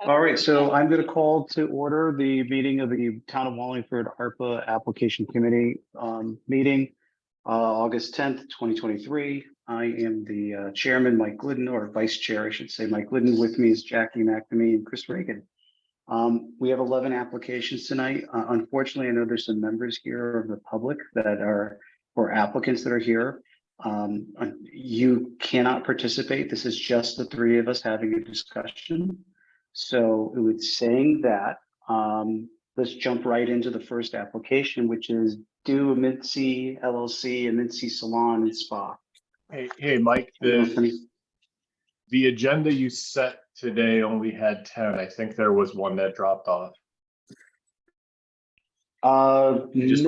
All right, so I'm going to call to order the meeting of the Town of Wallingford ARPA Application Committee meeting, August 10th, 2023. I am the chairman, Mike Glidden, or vice chair, I should say, Mike Glidden. With me is Jackie McNamee and Chris Reagan. We have 11 applications tonight. Unfortunately, I know there's some members here of the public that are, or applicants that are here. You cannot participate. This is just the three of us having a discussion. So it was saying that, let's jump right into the first application, which is Do Amici LLC, Amici Salon and Spa. Hey, Mike, the agenda you set today only had 10. I think there was one that dropped off. Miss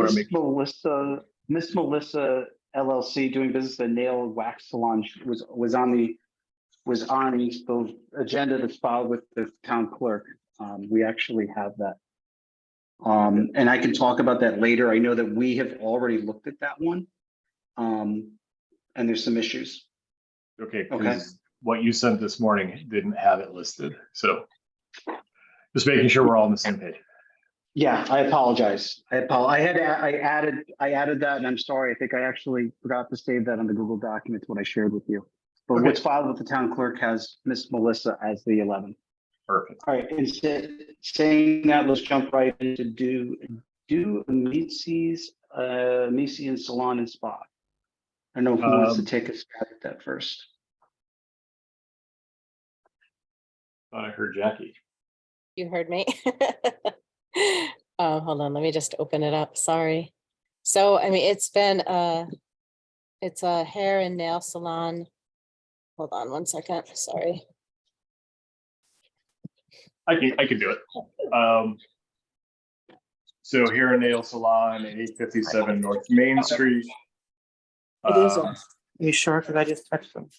Melissa LLC, doing business at Nail Wax Salon, was on the agenda that's filed with the town clerk. We actually have that. And I can talk about that later. I know that we have already looked at that one. And there's some issues. Okay. What you sent this morning didn't have it listed. So just making sure we're all on the same page. Yeah, I apologize. I added that, and I'm sorry. I think I actually forgot to save that on the Google documents when I shared with you. But okay. What's filed with the town clerk has Miss Melissa as the 11th. Perfect. All right. Instead, saying that, let's jump right into do Amici's Amici and Salon and Spa. I don't know who wants to take a stab at that first. I heard Jackie. You heard me. Hold on, let me just open it up. Sorry. So, I mean, it's a hair and nail salon. Hold on one second. Sorry. I can do it. So hair and nail salon at 857 North Main Street. It is. Are you sure? Because I just touched them.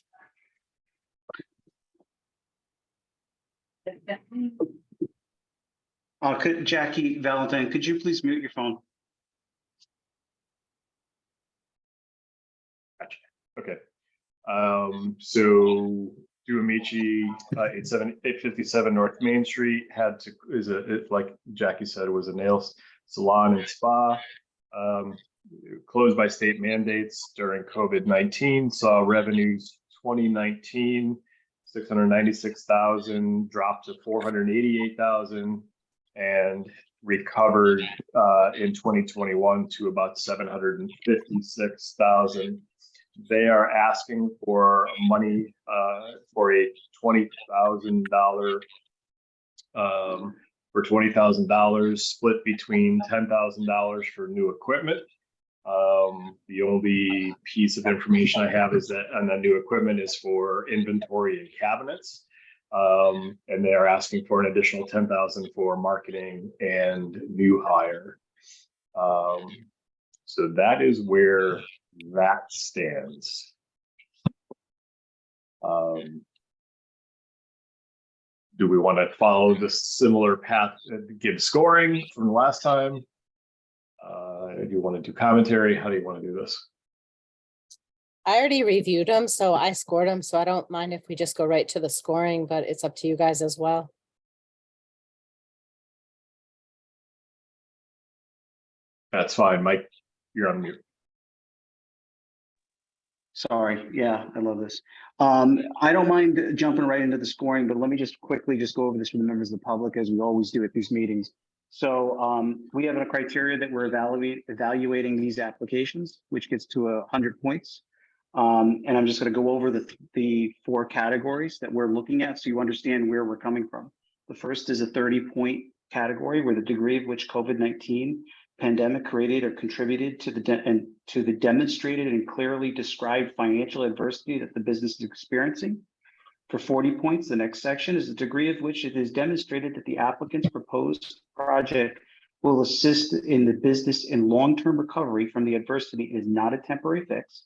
Jackie Valentine, could you please mute your phone? Gotcha. Okay. So Do Amici 857 North Main Street like Jackie said, it was a nail salon and spa. Closed by state mandates during COVID-19, saw revenues 2019 $696,000 dropped to $488,000 and recovered in 2021 to about $756,000. They are asking for money for a $20,000 split between $10,000 for new equipment. The only piece of information I have is that on the new equipment is for inventory and cabinets. And they are asking for an additional $10,000 for marketing and new hire. So that is where that stands. Do we want to follow the similar path and give scoring from the last time? Do you want to do commentary? How do you want to do this? I already reviewed them, so I scored them. So I don't mind if we just go right to the scoring, but it's up to you guys as well. That's fine. Mike, you're on mute. Sorry. Yeah, I love this. I don't mind jumping right into the scoring, but let me just quickly go over this for the members of the public, as we always do at these meetings. So we have a criteria that we're evaluating these applications, which gets to 100 points. And I'm just going to go over the four categories that we're looking at so you understand where we're coming from. The first is a 30-point category where the degree of which COVID-19 pandemic created or contributed to the demonstrated and clearly described financial adversity that the business is experiencing. For 40 points, the next section is the degree of which it is demonstrated that the applicant's proposed project will assist in the business in long-term recovery from the adversity is not a temporary fix.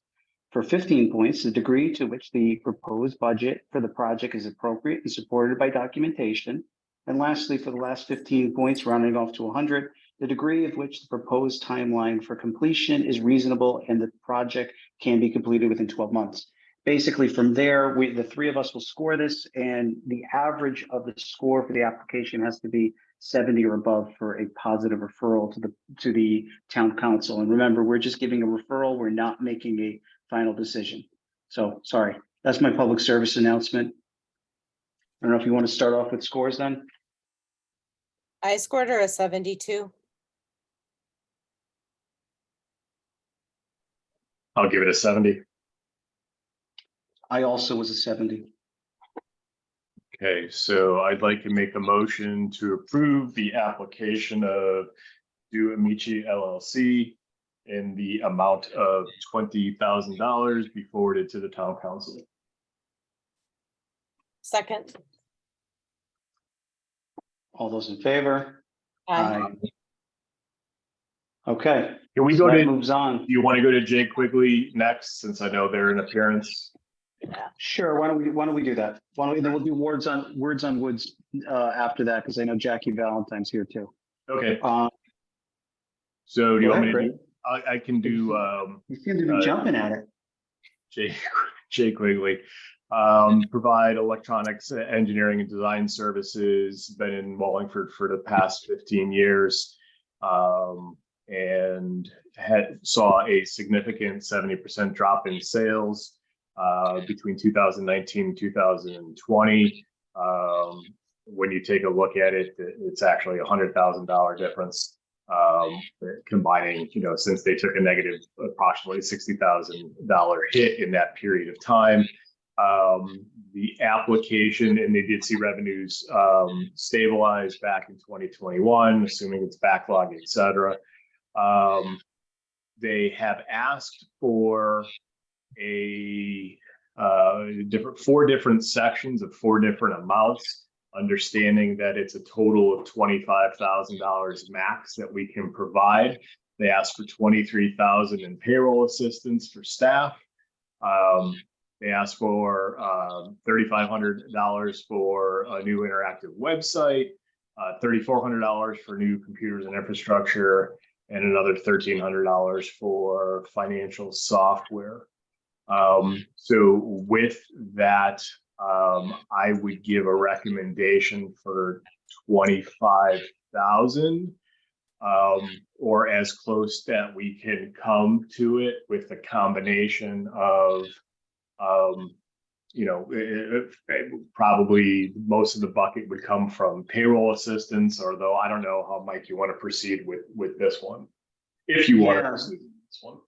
For 15 points, the degree to which the proposed budget for the project is appropriate and supported by documentation. And lastly, for the last 15 points, rounding off to 100, the degree of which the proposed timeline for completion is reasonable and the project can be completed within 12 months. basically from there, the three of us will score this, and the average of the score for the application has to be 70 or above for a positive referral to the town council. And remember, we're just giving a referral. We're not making a final decision. So sorry, that's my public service announcement. I don't know if you want to start off with scores then. I scored her a 72. I'll give it a 70. I also was a 70. Okay, so I'd like to make a motion to approve the application of Do Amici LLC in the amount of $20,000 be forwarded to the town council. Second. All those in favor? Aye. Okay. Can we So go that to, do moves on. you want to go to Jake Quigley next, since I know they're in appearance? Sure. Why don't we do that? And then we'll do words on woods after that, because I know Jackie Valentine's here too. Okay, Um, so do you go want me ahead, to do, I can do, you seem to be jumping at it. Jake Quigley. Provide electronics engineering and design services, been in Wallingford for the past 15 years. And saw a significant 70% drop in sales between 2019 and 2020. When you take a look at it, it's actually $100,000 difference, combining, since they took a negative approximately $60,000 hit in that period of time. The application, and they did see revenues stabilize back in 2021, assuming it's backlog, et cetera. They have asked for four different sections of four different amounts, understanding that it's a total of $25,000 max that we can provide. They asked for $23,000 in payroll assistance for staff. They asked for $3,500 for a new interactive website, $3,400 for new computers and infrastructure, and another $1,300 for financial software. So with that, I would give a recommendation for $25,000, or as close that we can come to it, with the combination of probably most of the bucket would come from payroll assistance, although I don't know how, Mike, you want to proceed with this one, if you want to proceed with this one.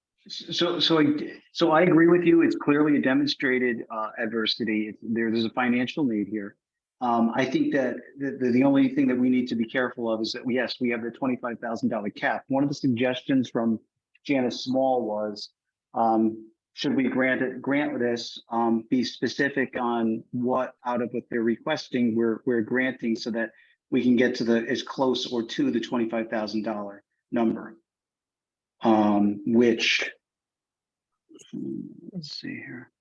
So I agree with you. It's clearly a demonstrated adversity. There's a financial need here. I think that the only thing that we need to be careful of is that, yes, we have the $25,000 cap. One of the suggestions from Janice Small was, should we grant this, be specific on what out of what they're requesting we're granting, so that we can get to as close or to the $25,000 number. Which, let's see here.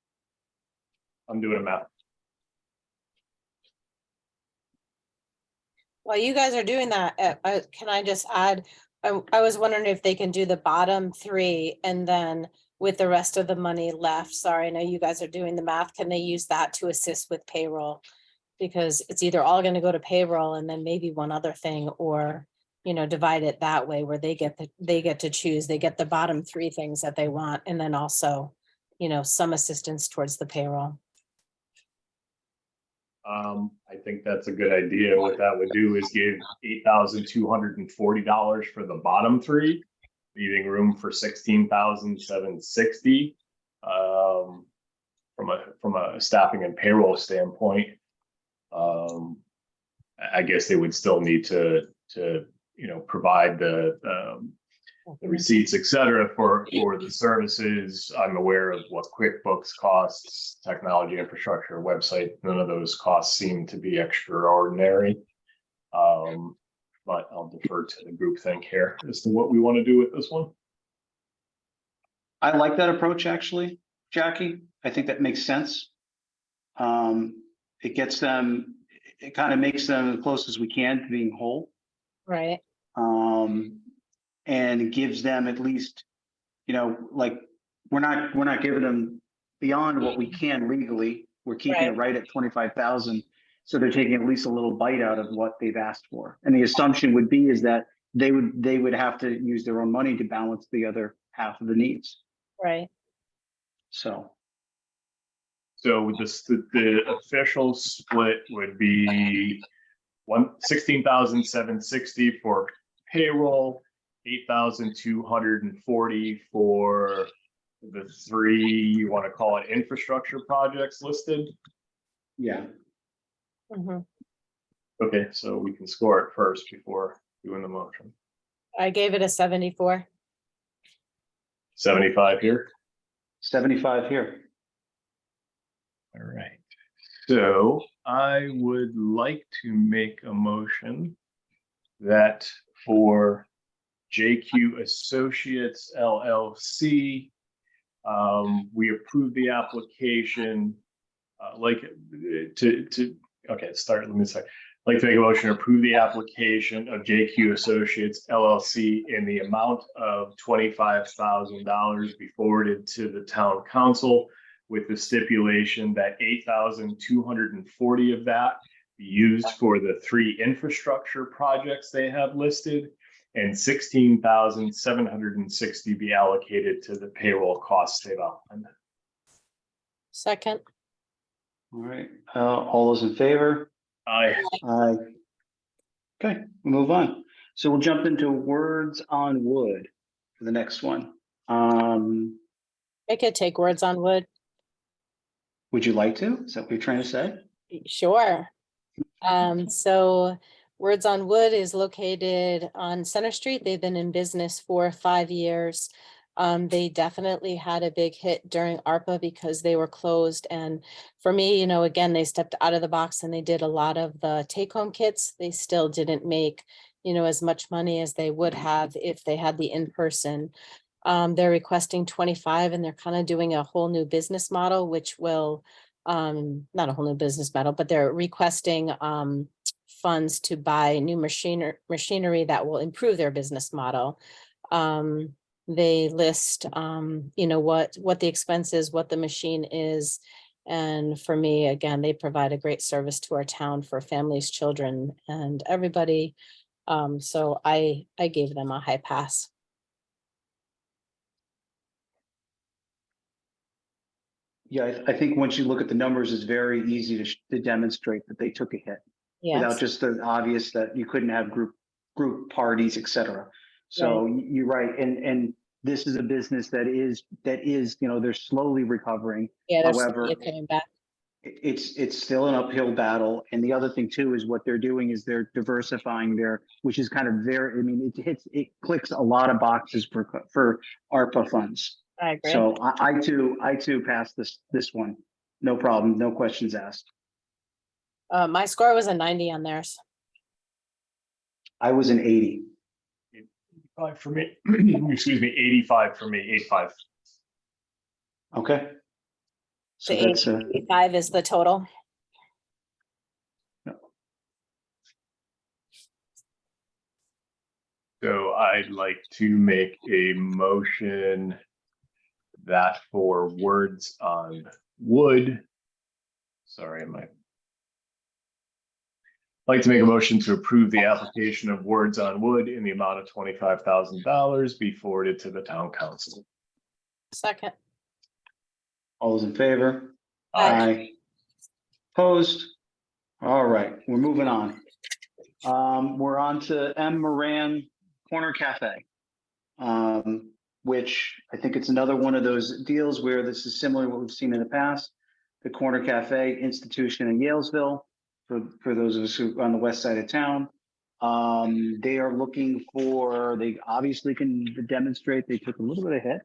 I'm doing a math. While you guys are doing that, can I just add, I was wondering if they can do the bottom three, and then with the rest of the money left, sorry, I know you guys are doing the math, can they use that to assist with payroll? Because it's either all going to go to payroll and then maybe one other thing, or, divide it that way, where they get to choose, they get the bottom three things that they want, and then also, some assistance towards the payroll. I think that's a good idea. What that would do is give $8,240 for the bottom three, leaving room for $16,760 from a staffing and payroll standpoint. I guess they would still need to provide the receipts, et cetera, for the services. I'm aware of what QuickBooks costs, technology infrastructure, website. None of those costs seem to be extraordinary. But I'll defer to the group think here as to what we want to do with this one. I like that approach, actually, Jackie. I think that makes sense. It gets them, it kind of makes them as close as we can to being whole. Right. And it gives them at least, like, we're not giving them beyond what we can legally. We're keeping it Right. right at 25,000. So they're taking at least a little bite out of what they've asked for. And the assumption would be is that they would have to use their own money to balance the other half of the needs. Right. So, So the official split would be 16,760 for payroll, 8,240 for the three, you want to call it infrastructure projects listed. yeah. Mhm. Okay, so we can score it first before doing the motion. I gave it a 74. 75 here. 75 here. All right. So I would like to make a motion that for JQ Associates LLC, we approve the application, okay, let me say, like to make a motion to approve the application of JQ Associates LLC in the amount of $25,000 be forwarded to the town council with the stipulation that 8,240 of that be used for the three infrastructure projects they have listed, and 16,760 be allocated to the payroll costs they've outlined. Second. All right. All those in favor? Aye. Aye. Okay, we'll move on. So we'll jump into words on wood for the next one. I could take words on wood. Would you like to? Is that what you're trying to say? Sure. So Words on Wood is located on Center Street. They've been in business for 5 years. They definitely had a big hit during ARPA because they were closed. And for me, again, they stepped out of the box and they did a lot of the take-home kits. They still didn't make, as much money as they would have if they had the in-person. They're requesting 25 and they're kind of doing a whole new business model, which will, not a whole new business model, but they're requesting funds to buy new machinery that will improve their business model. They list, what the expense is, what the machine is. And for me, again, they provide a great service to our town for families, children, and everybody. So I gave them a high pass. Yeah, I think once you look at the numbers, it's very easy to demonstrate that they took a hit without Yes, just the obvious that you couldn't have group parties, et cetera. So you're right. And this is a business that is, they're slowly recovering. yeah, they're However, slowly coming back. it's still an uphill battle. And the other thing too, is what they're doing is they're diversifying which is kind of it clicks a lot of boxes for ARPA funds. I agree. So I too passed this one. No problem. No questions asked. My score was a 90 on theirs. I was an 80. 85 for me. Excuse me, 85 for me, 85. Okay. So The that's 85 is the total. So I'd like to make a motion that for words on wood, sorry, I'd like to make a motion to approve the application of words on wood in the amount of $25,000 be forwarded to the town council. Second. all those in favor? Aye. Opposed? All right, we're moving on. We're on to M. Moran Corner Cafe, which I think it's another one of those deals where this is similar to what we've seen in the past. The Corner Cafe institution in Yalesville, for those of us who are on the west side of town. They are looking they obviously can demonstrate they took a little bit of hit.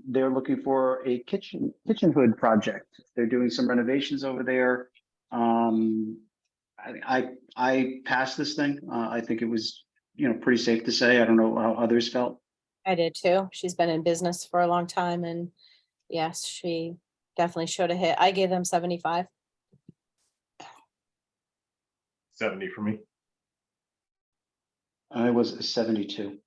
They're looking for a kitchen hood project. They're doing some renovations over there. I passed this thing. I think it was, pretty safe to say. I don't know how others felt. I did too. She's been in business for a long time and yes, she definitely showed a hit. I gave them 75. 70 for me. I was 72.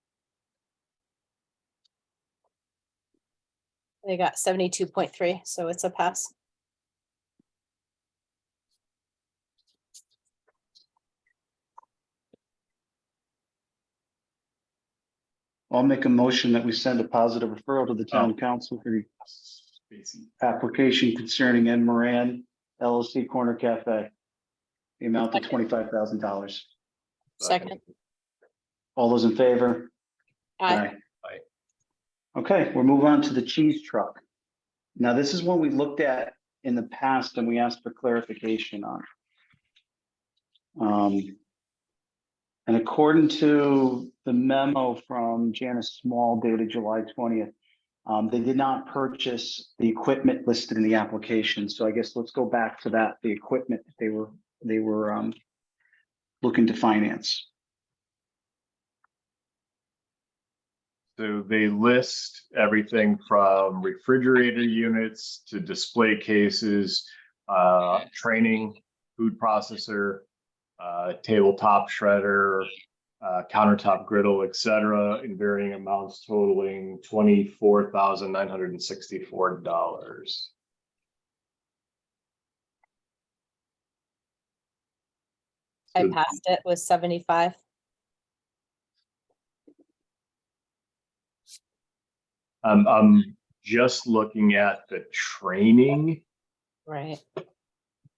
They got 72.3, so it's a pass. I'll make a motion that we send a positive referral to the town council for the Spacey. application concerning Ed Moran LLC Corner Cafe. The amount of $25,000. Second. All those in favor? Aye. Aye. Okay, we'll move on to the cheese truck. Now, this is one we looked at in the past and we asked for clarification on. And according to the memo from Janice Small dated July 20th, they did not purchase the equipment listed in the application. So I guess let's go back to that, the equipment that they were looking to finance. So they list everything from refrigerator units to display cases, training, food processor, tabletop shredder, countertop griddle, etc., in varying amounts totaling $24,964. I passed it with 75. I'm just looking at the training Right.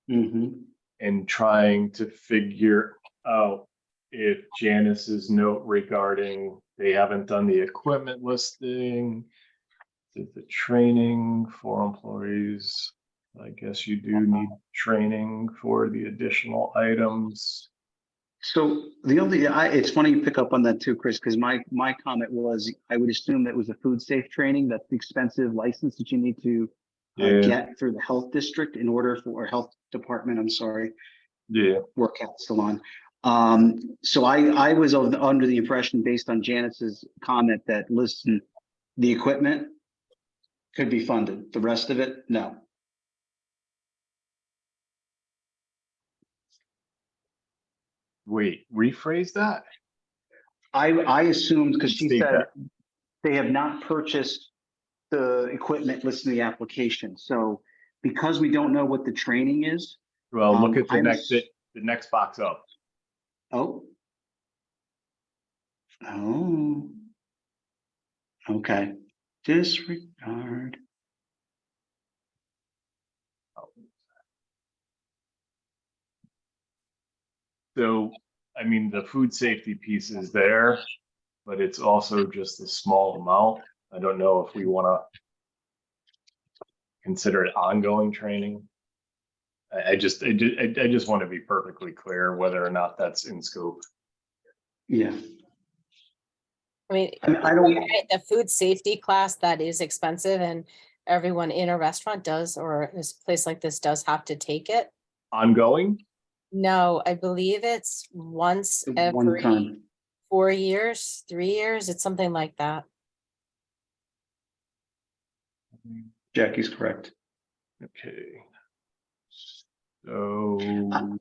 Mhm. and trying to figure out if Janice's note regarding they haven't done the equipment listing, did the training for employees. I guess you do need training for the additional items. So the only, it's funny you pick up on that too, Chris, because my comment was, I would assume that was a food safe training, that's the expensive license that you need to get through the health district in order for, or health department, I'm sorry, workout salon. So I was under the impression based on Janice's comment that, listen, the equipment could be funded, the rest of it, no. Wait, rephrase that? I assumed, because she State said that. they have not purchased the equipment listed in the application. So because we don't know what the training is. Well, look at the I next was- the next box up. Oh. Oh. Okay. Disregard. So, I mean, the food safety piece is there, but it's also just a small amount. I don't know if we want to consider it ongoing training. I just want to be perfectly clear whether or not that's in scope. Yeah. I mean, I don't. the food safety class, that is expensive, and everyone in a restaurant does, or a place like this does have to take it. Ongoing? No, I believe it's once One every time. 4 years, 3 years. It's something like that. Jackie's correct. Okay. So I'm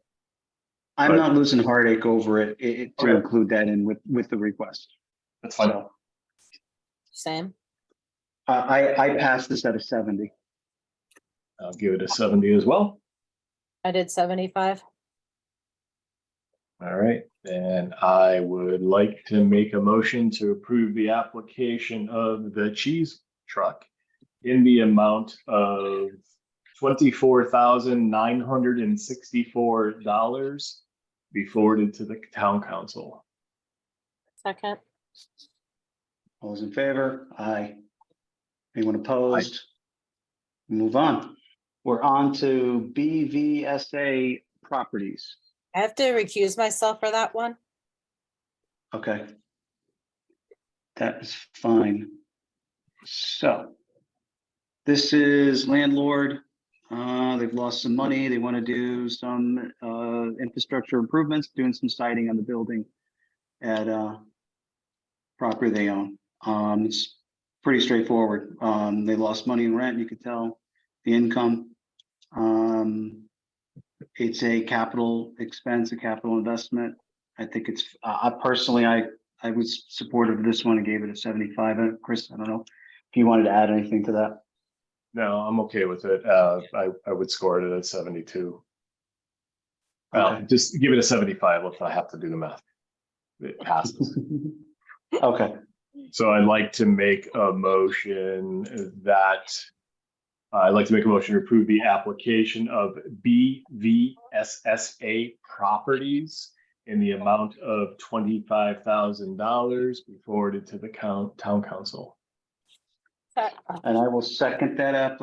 But- not losing heartache over it, to Okay. include that in with the request. that's fine. So Same. I passed this at a 70. I'll give it a 70 as well. I did 75. All right, then I would like to make a motion to approve the application of the cheese truck in the amount of $24,964 be forwarded to the town council. Second. All those in favor? Aye. Anyone opposed? Move on. We're on to BVSA properties. I have to recuse myself for that one. Okay. That is fine. So this is landlord. They've lost some money. They want to do some infrastructure improvements, doing some siding on the building at property they own. It's pretty straightforward. They lost money in rent, you could tell the income. It's a capital expense, a capital investment. I think it's, I personally, I was supportive of this one and gave it a 75. Chris, I don't know if you wanted to add anything to that. No, I'm okay with it. I would score it at 72. Okay. Just give it a 75 if I have to do the math. It passes. Okay, So I'd like to make a motion that I'd like to make a motion to approve the application of BVSSA Properties in the amount of $25,000 be forwarded to the town council. and I will second that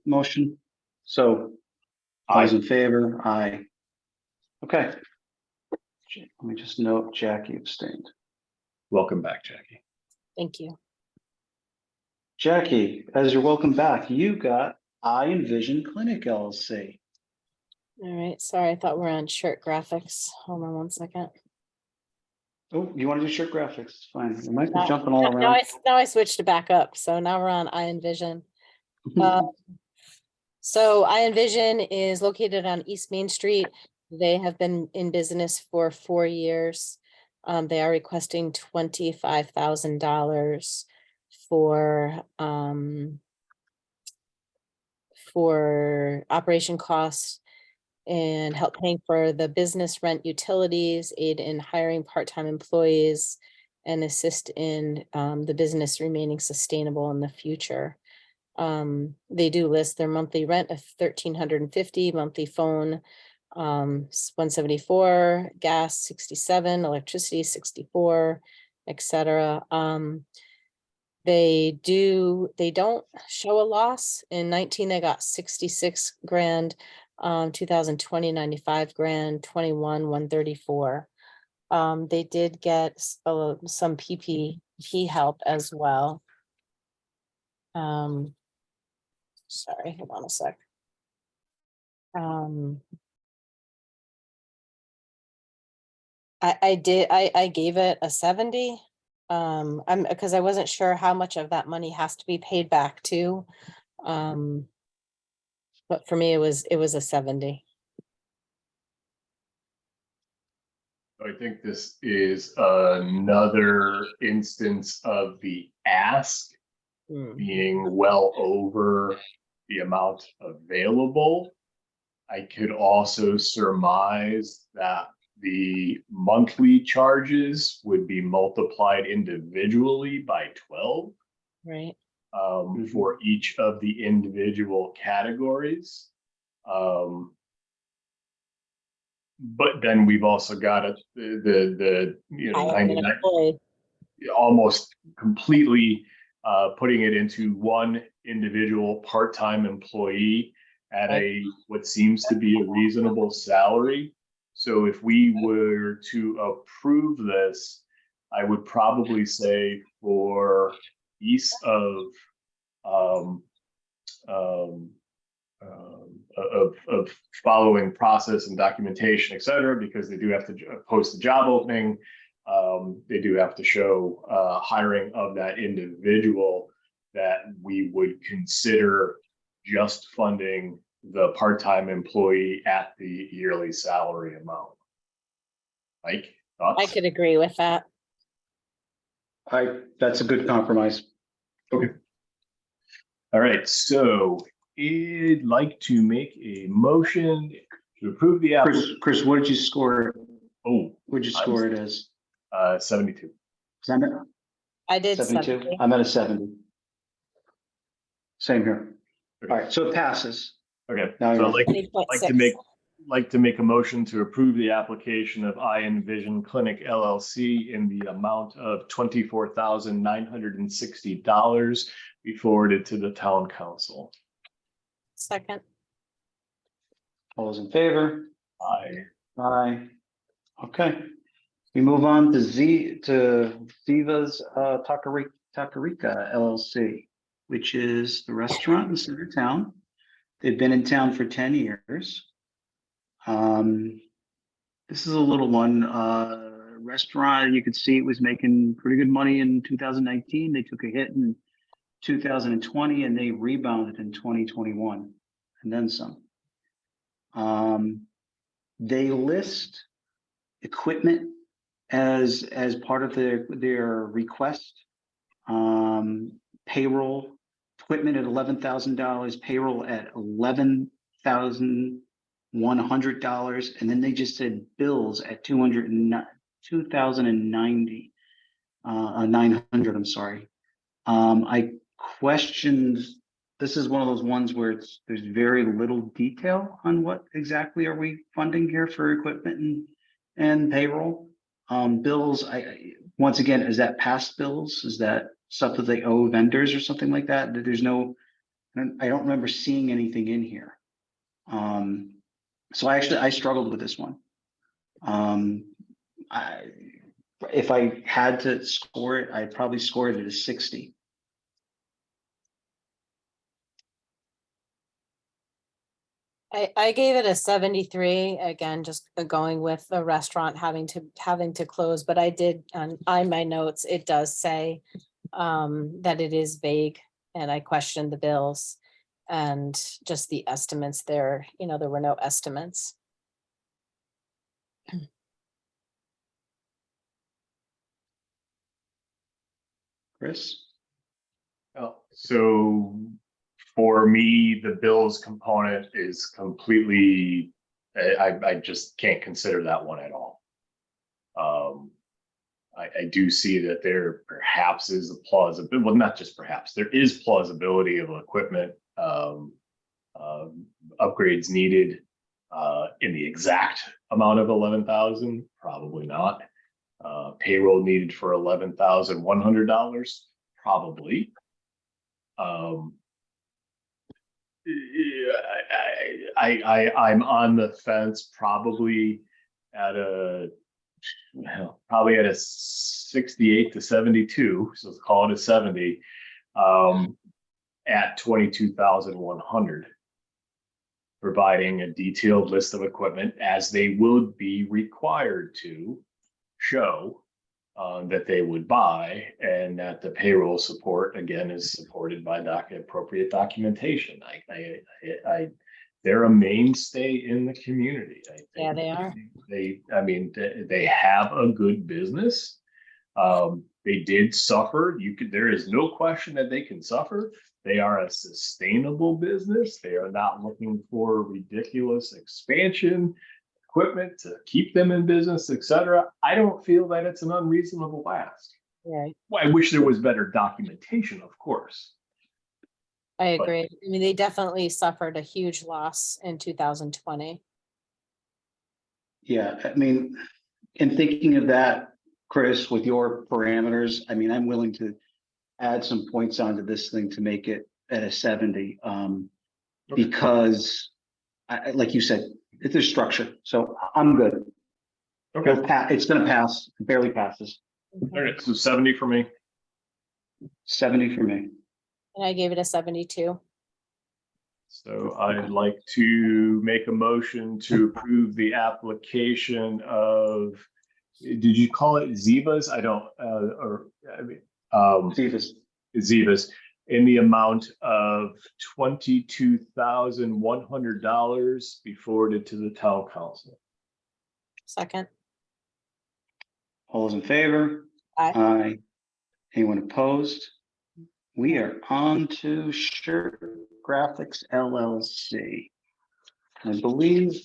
motion. So, all Aye. those in favor? Aye. Okay. Let me just note Jackie abstained. Welcome back, Jackie. Thank you. Jackie, as you're welcome back, you got I Envision Clinic LLC. All right, sorry, I thought we were on shirt graphics. Hold on one second. Oh, you want to do shirt graphics? It's fine. We might be Now- jumping all Now around. I switched it back up, so now we're on I Envision. So I Envision is located on East Main Street. They have been in business for 4 years. They are requesting $25,000 for operation costs and help paying for the business rent, utilities, aid in hiring part-time employees, and assist in the business remaining sustainable in the future. They do list their monthly rent of $1,350, monthly phone 174, gas 67, electricity 64, etc. They don't show a loss. In 19, they got 66 grand, 2020, 95 grand, 21, 134. They did get some PPP help as well. Sorry, hold on a sec. I gave it a 70. Because I wasn't sure how much of that money has to be paid back to. But for me, it was a 70. I think this is another instance of the ask being well over the amount available. I could also surmise that the monthly charges would be multiplied individually by 12 Right. for each of the individual categories. But then we've also got the 99, almost completely putting it into one individual part-time employee at what seems to be a reasonable salary. So if we were to approve this, I would probably say for ease of following process and documentation, et cetera, because they do have to post the job opening. They do have to show hiring of that individual, that we would consider just funding the part-time employee at the yearly salary amount. Mike, thoughts? I could agree with that. That's a good compromise. Okay. All right, so I'd like to make a motion to approve the application. Chris, what did you score it? Oh, What'd you score it as? 72. I did 72? 70. I'm at a 70. Same here. Okay. All right, so it passes. Okay, Now so you're- I'd like to make a motion to approve the application of I Envision Clinic LLC in the amount of $24,960 be forwarded to the town council. Second. All those in favor? Aye. Aye. Okay. We move on to Ziva's Taquerica LLC, which is the restaurant in center town. They've been in town for 10 years. This is a little one, restaurant. You could see it was making pretty good money in 2019. They took a hit in 2020 and they rebounded in 2021 and then some. They list equipment as part of their request. Payroll equipment at $11,000, payroll at $11,100, and then they just said bills at 2,090, 900. I'm sorry. I questioned. This is one of those ones where there's very little detail on what exactly are we funding here for equipment and payroll. Bills, once again, is that past bills? Is that stuff that they owe vendors or something like that? There's no, I don't remember seeing anything in here. So I struggled with this one. If I had to score it, I'd probably score it at a 60. I gave it a 73, again, just going with the restaurant having to close, but I did, on my notes, it does say that it is vague, and I questioned the bills and just the estimates there, there were no estimates. Chris? Oh, so for me, the bills component is completely, I just can't consider that one at all. I do see that there perhaps is a plausibility, well, not just perhaps, there is plausibility of equipment upgrades needed in the exact amount of 11,000, probably not. Payroll needed for $11,100, probably. I'm on the fence, probably at a 68 to 72, so let's call it a 70, at 22,100, providing a detailed list of equipment as they would be required to show that they would buy, and that the payroll support again is supported by appropriate documentation. They're a mainstay in the community. I think. Yeah, they are. They have a good business. They did suffer. There is no question that they can suffer. They are a sustainable business. They are not looking for ridiculous expansion, equipment to keep them in business, etc. I don't feel that it's an unreasonable ask. Right. Well, I wish there was better documentation, of course. I agree. They definitely suffered a huge loss in 2020. Yeah, in thinking of that, Chris, with your parameters, I'm willing to add some points onto this thing to make it at a 70, because, like you said, it's a structure, so I'm good. Okay. It's going to pass. It barely passes. All right, so 70 for me. 70 for me. And I gave it a 72. So I'd like to make a motion to approve the application of, did you call it Zivas? I don't, Zivas, in the amount of $22,100 be forwarded to the town council. Second. All those in favor? Aye. Aye. Anyone opposed? We are on to Shirt Graphics LLC. I believe.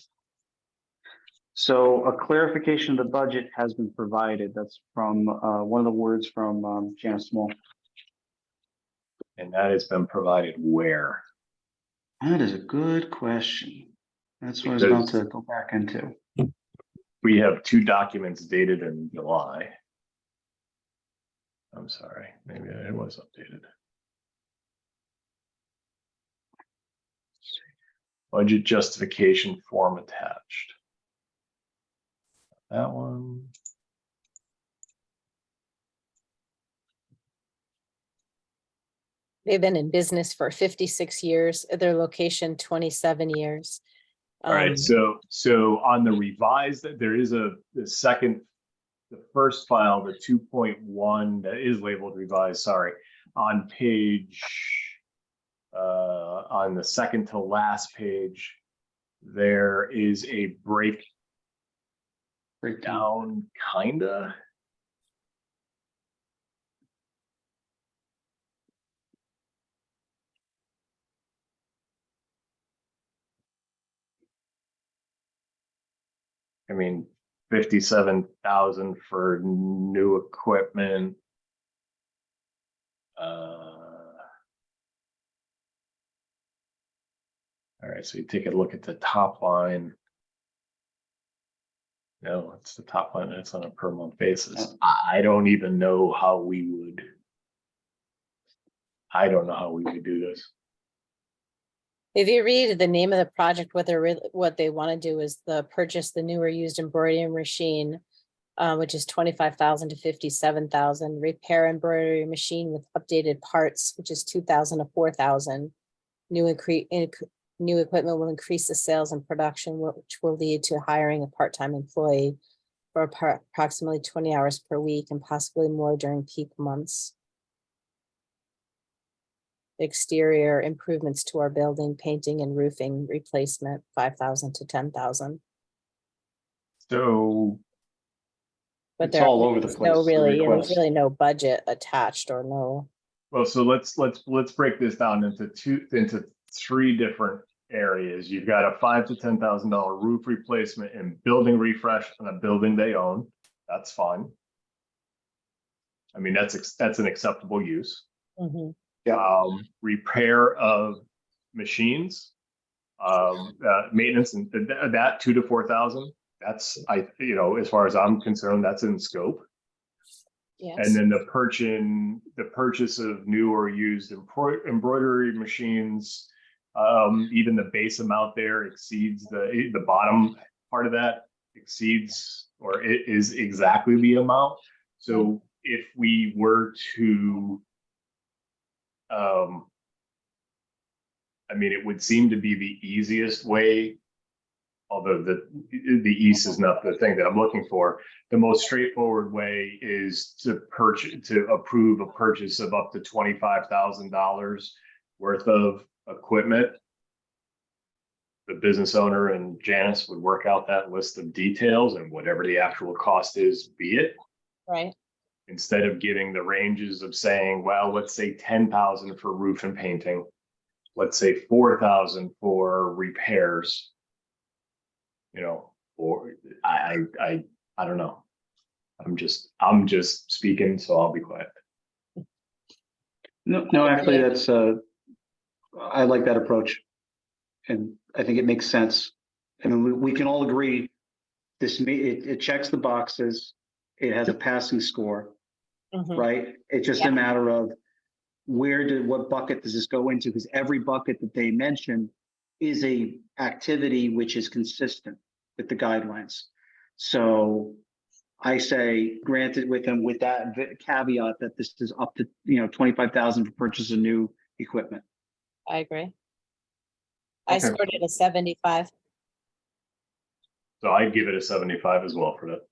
So a clarification of the budget has been provided. That's from one of the words from Janice Small. And that has been provided where? That is a good question. That's what I was about to go back into. We have two documents dated in July. I'm sorry, maybe it was updated. Budget justification form attached. That one. They've been in business for 56 years, their location 27 years. All right, so on the revised, there is the first file, the 2.1 that is labeled revised, sorry, on page, on the second to last page, there is a breakdown, kinda. I mean, 57,000 for new equipment. All right, so you take a look at the top line. No, it's the top line. It's on a per month basis. I don't even know how we would. I don't know how we would do this. If you read the name of the project, what they want to do is purchase the newer used embroidery machine, which is 25,000 to 57,000. Repair embroidery machine with updated parts, which is 2,000 to 4,000. New equipment will increase the sales and production, which will lead to hiring a part-time employee for approximately 20 hours per week and possibly more during peak months. Exterior improvements to our building, painting and roofing replacement, 5,000 to 10,000. So But It's all over the there's place, no the really, there's request. really no budget attached or no. well, so let's break this down into three different areas. You've got a $5,000 to $10,000 roof replacement and building refresh on a building they own. That's fine. I mean, that's an acceptable use. Mhm. Repair of machines, maintenance, and that 2,000 to 4,000. That's as far as I'm concerned, that's in scope. Yes. And then the purchase of new or used embroidery machines, even the base amount there exceeds the bottom part of that exceeds, or it is exactly the amount. So if we were to, I mean, it would seem to be the easiest way, although the ease is not the thing that I'm looking for. The most straightforward way is to approve a purchase of up to $25,000 worth of equipment. The business owner and Janice would work out that list of details, and whatever the actual cost is, be it. Right. Instead of giving the ranges of saying, well, let's say 10,000 for roof and painting, let's say 4,000 for repairs. Or I don't know. I'm just speaking, so I'll be quiet. No, actually, that's I like that approach, and I think it makes sense. I mean, we can all agree it checks the boxes. It has a passing score, Mhm. right? It's just Yeah. a matter of what bucket does this go into? Because every bucket that they mention is a activity which is consistent with the guidelines. So I say granted with them with that caveat that this is up to 25,000 for purchase of new equipment. I agree. I Okay. scored it a 75. So I'd give it a 75 as well for that.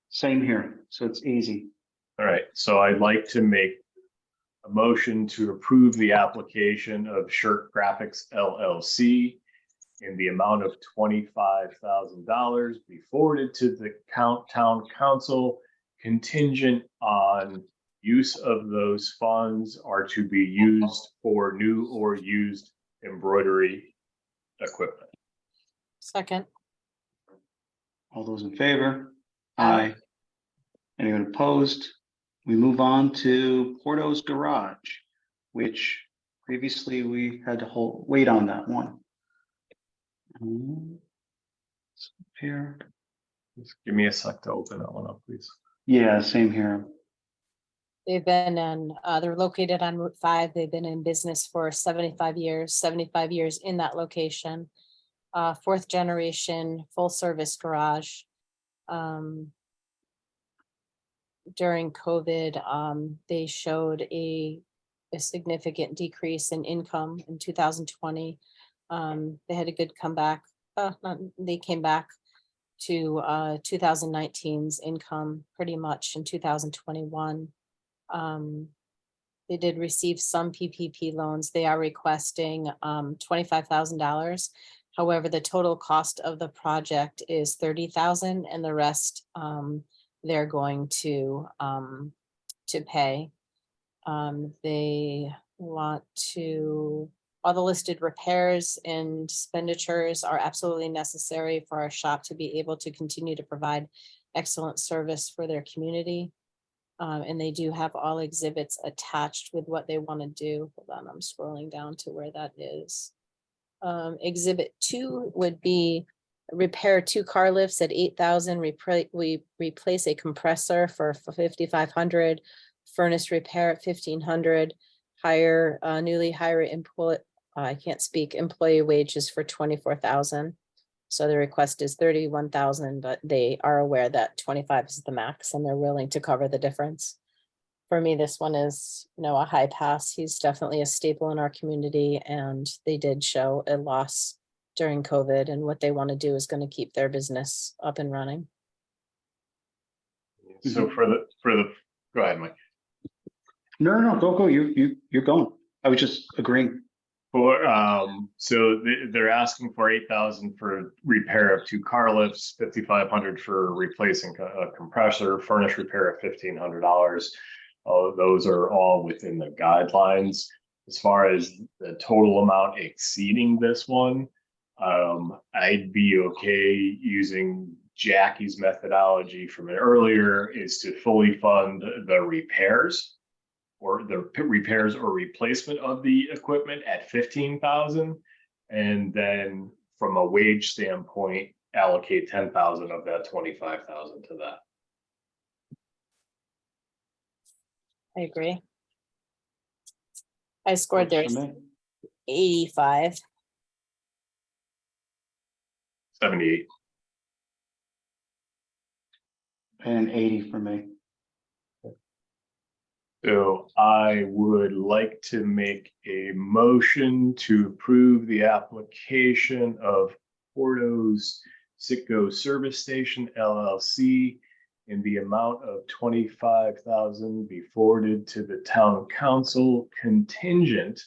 Same here. So it's easy. All right. So I'd like to make a motion to approve the application of Shirt Graphics LLC in the amount of $25,000 be forwarded to the town council, contingent on use of those funds are to be used for new or used embroidery equipment. Second. All those in favor? Aye. Anyone opposed? We move on to Porto's Garage, which previously we had to wait on that one. Here. Just give me a sec to open that one up, please. Yeah, same here. They've been they're located on Route 5. They've been in business for 75 years in that location. Fourth generation, full service garage. During COVID, they showed a significant decrease in income in 2020. They had a good comeback. They came back to 2019's income pretty much in 2021. They did receive some PPP loans. They are requesting $25,000. However, the total cost of the project is $30,000, and the rest they're going to pay. They want to all the listed repairs and expenditures are absolutely necessary for our shop to be able to continue to provide excellent service for their community. And they do have all exhibits attached with what they want to do. Hold on, I'm scrolling down to where that is. Exhibit 2 would be repair 2 car lifts at 8,000. We replace a compressor for 5,500. Furnace repair at 1,500. Hire newly hire employee. I can't speak. Employee wages for 24,000. So the request is 31,000, but they are aware that 25 is the max, and they're willing to cover the difference. For me, this one is, a high pass. He's definitely a staple in our community, and they did show a loss during COVID, and what they want to do is going to keep their business up and running. So go ahead, Mike. No, go. You're going. I was just agreeing. So they're asking for 8,000 for repair of 2 car lifts, 5,500 for replacing a compressor, furnace repair of $1,500. Those are all within the guidelines. As far as the total amount exceeding this one, I'd be okay using Jackie's methodology from earlier, is to fully fund the repairs or the repairs or replacement of the equipment at 15,000, and then from a wage standpoint, allocate 10,000 of that 25,000 to that. I agree. I scored Works there for me. 85. 78. And 80 for me. So I would like to make a motion to approve the application of Porto's Citgo Service Station LLC in the amount of 25,000 be forwarded to the town council, contingent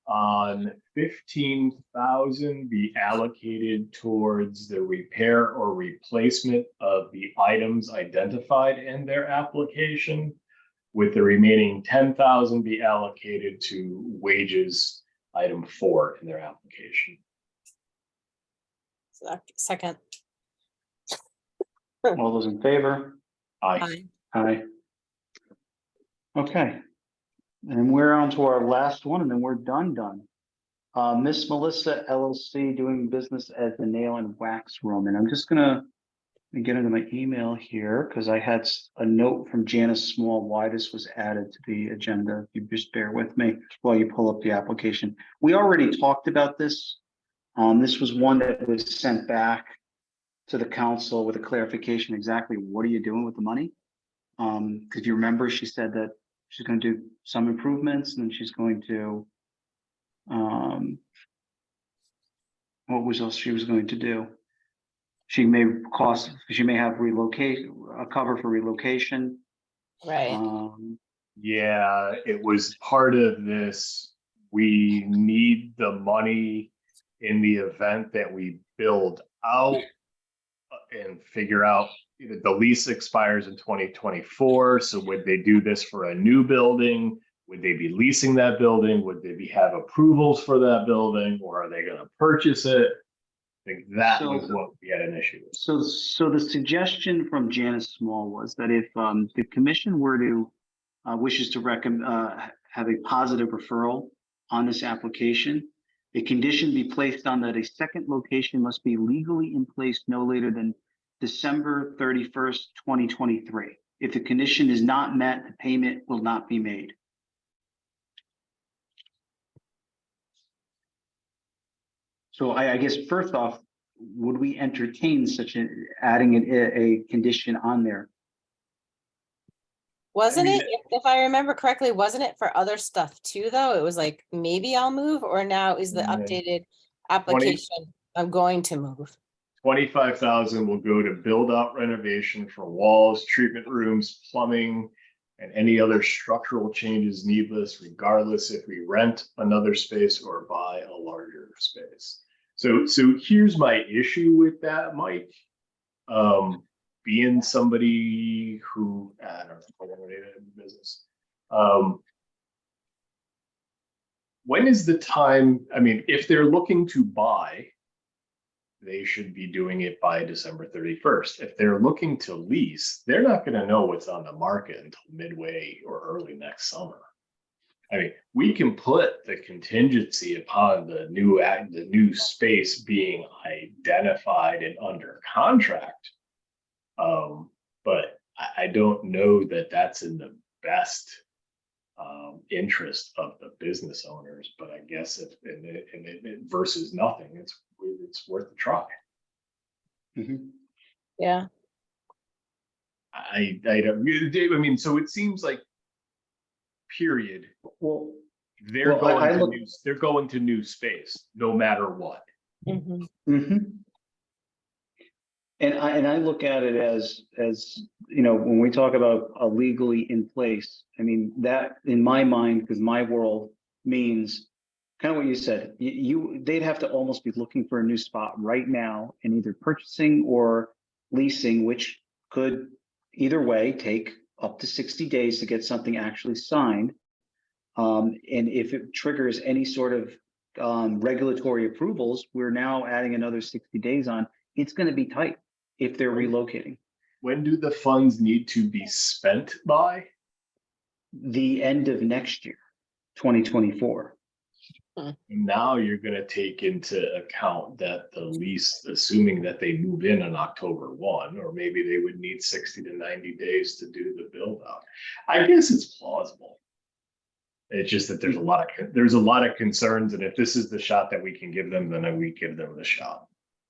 on 15,000 be allocated towards the repair or replacement of the items identified in their application, with the remaining 10,000 be allocated to wages, item 4 in their application. Second. All those in favor? Aye. Aye. Okay. And we're on to our last one, and then we're done. Miss Melissa LLC, doing business as the Nail and Wax Room. And I'm just gonna get into my email here because I had a note from Janice Small why this was added to the agenda. If you just bear with me while you pull up the application. We already talked about this. This was one that was sent back to the council with a clarification exactly what are you doing with the money? Because you remember she said that she's going to do some improvements, and then she's going to what was else she was going to do? She may have a cover for relocation. Right. Yeah, it was part of this. We need the money in the event that we build out and figure out the lease expires in 2024. So would they do this for a new building? Would they be leasing that building? Would they have approvals for that building, or are they going to purchase it? I think that was what we had an issue with. So the suggestion from Janice Small was that if the commission were to wishes to have a positive referral on this application, a condition be placed on that a second location must be legally in place no later than December 31st, 2023. If the condition is not met, the payment will not be made. So I guess first off, would we entertain adding a condition on there? Wasn't it, if I remember correctly, wasn't it for other stuff too, though? It was like, maybe I'll move, or now is the updated application, I'm going to move. 25,000 will go to build out renovation for walls, treatment rooms, plumbing, and any other structural changes needless, regardless if we rent another space or buy a larger space. So here's my issue with that, Mike. Being somebody who, I don't know, in business. when is the time? I mean, if they're looking to buy, they should be doing it by December 31st. If they're looking to lease, they're not going to know what's on the market until midway or early next summer. I mean, we can put the contingency upon the new space being identified and under contract. But I don't know that that's in the best interest of the business owners. But I guess if it versus nothing, it's worth a try. Mhm. Yeah, I don't. I mean, so it seems like period. Well, They're Well, going I to look- they're going to new space no matter what. mhm. mhm. And I look at it as, you know, when we talk about a legally in place, I mean, that in my mind, because my world means kind of what you said, they'd have to almost be looking for a new spot right now and either purchasing or leasing, which could either way take up to 60 days to get something actually signed. And if it triggers any sort of regulatory approvals, we're now adding another 60 days on. It's going to be tight if they're relocating. When do the funds need to be spent by? The end of next year, 2024. Now you're going to take into account that the lease, assuming that they move in on October 1, or maybe they would need 60 to 90 days to do the build out. I guess it's plausible. It's just that there's a lot of concerns, and if this is the shot that we can give them, then we give them the shot.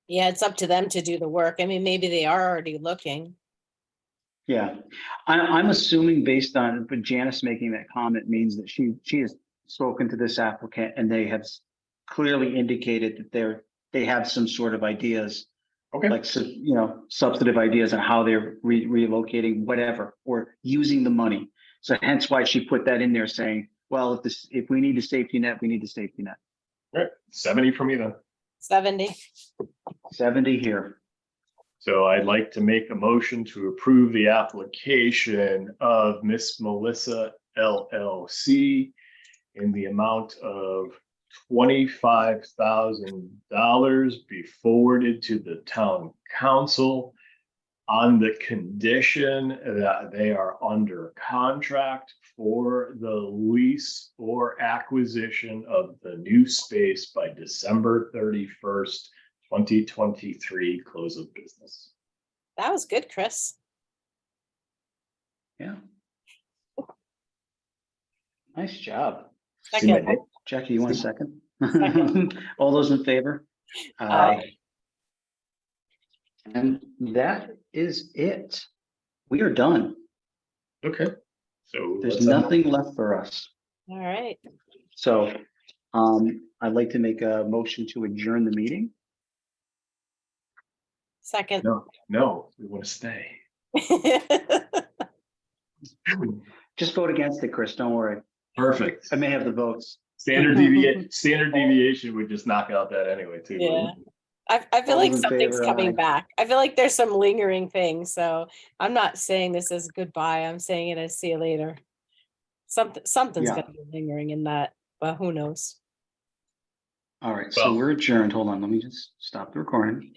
Yeah, it's up to them to do the work. I mean, maybe they are already looking. Yeah, I'm assuming based on, but Janice making that comment means that she has spoken to this applicant and they have clearly indicated that they have some sort of ideas, Okay. like, you know, substantive ideas on how they're relocating, whatever, or using the money. So hence why she put that in there saying, well, if we need a safety net, we need a safety net. All right, 70 for me then. 70. 70 here. So I'd like to make a motion to approve the application of Miss Melissa LLC in the amount of $25,000 be forwarded to the town council on the condition that they are under contract for the lease or acquisition of the new space by December 31st, 2023, close of business. That was good, Chris. Yeah. Nice job. Second. Jackie, you want a second? Second. All those in favor? Aye. And that is it. We are done. Okay, so There's let's have- nothing left for us. All right. So I'd like to make a motion to adjourn the meeting. Second. No, we want to stay. Just vote against it, Chris. Don't worry. Perfect. I may have the votes. Standard deviation would just knock out that anyway, too. Yeah. I feel All like those in something's favor, coming aye. back. I feel like there's some lingering things. So I'm not saying this as goodbye. I'm saying it as see you later. Something's Yeah. gonna be lingering in that, but who knows? All right, so Well- we're adjourned. Hold on, let me just stop the recording.